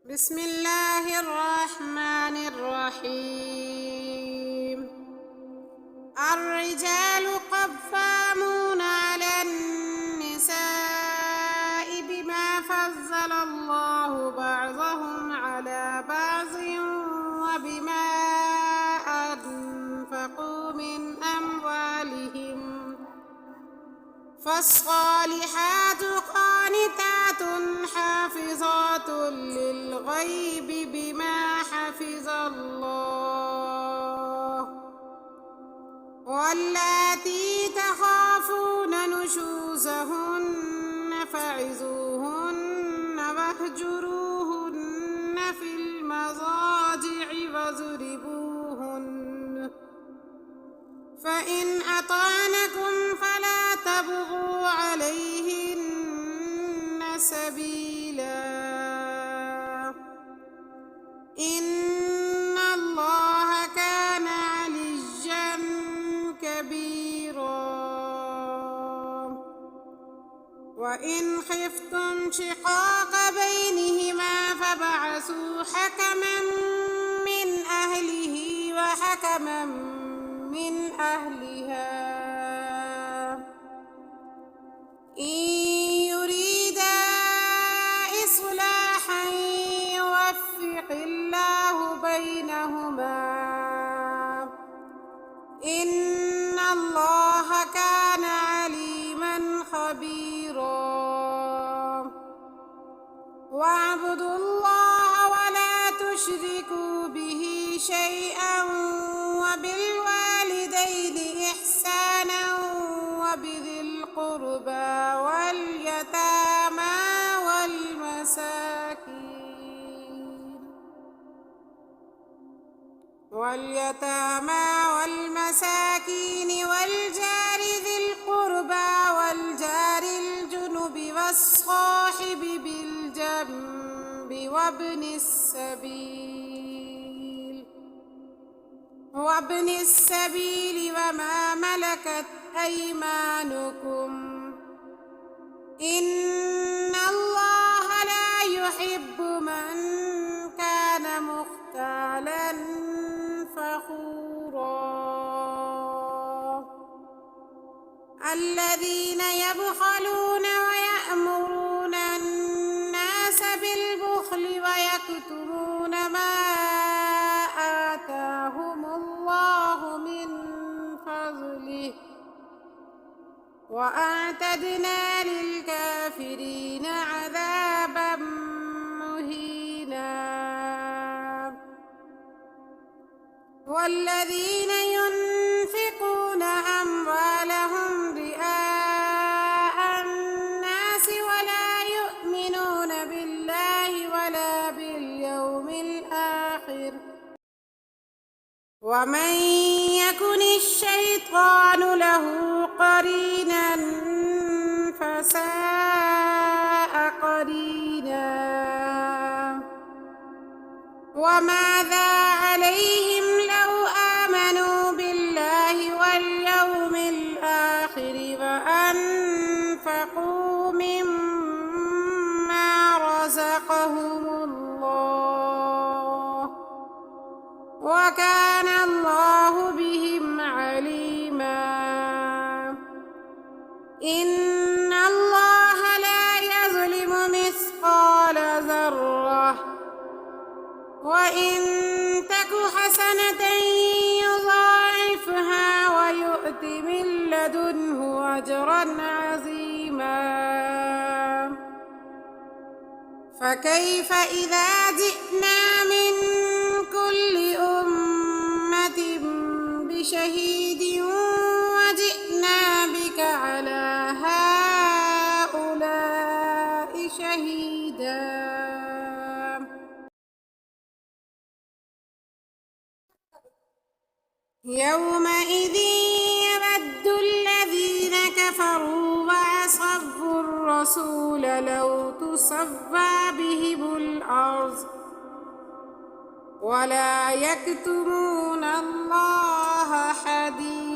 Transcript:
بسم الله الرحمن الرحيم. الرجال قوامون على النساء بما فضل الله بعضهم على بعض وبما أنفقوا من أموالهم، فالصالحات قانتات حافظات للغيب بما حفظ الله، واللاتي تخافون نشوزهن فعظوهن واهجروهن في المضاجع واضربوهن، فإن أطعنكم فلا تبغوا عليهن سبيلا، إن الله كان عليا كبيرا. وإن خفتم شقاق بينهما فابعثوا حكما من أهله وحكما من أهلها إن يريدا إصلاحا يوفق الله بينهما، إن الله كان عليما خبيرا. واعبدوا الله ولا تشركوا به شيئا وبالوالدين إحسانا وبذي القربى واليتامى والمساكين والجار ذي القربى والجار الجنب والصاحب بالجنب وابن السبيل وما ملكت أيمانكم، إن الله لا يحب من كان مختالا فخورا. الذين يبخلون ويأمرون الناس بالبخل ويكتمون ما آتاهم الله من فضله، وأعتدنا للكافرين عذابا مهينا. والذين ينفقون أموالهم رئاء الناس ولا يؤمنون بالله ولا باليوم الآخر، ومن يكن الشيطان له قرينا فساء قرينا. وماذا عليهم لو آمنوا بالله واليوم الآخر وأنفقوا مما رزقهم الله، وكان الله بهم عليما. إن الله لا يظلم مثقال ذرة، وإن تك حسنة يضاعفها ويؤت من لدنه أجرا عظيما. فكيف إذا جئنا من كل أمة بشهيد وجئنا بك على هؤلاء شهيدا. يومئذ يود الذين كفروا وعصوا الرسول لو تسوى بهم الأرض ولا يكتمون الله حديثا.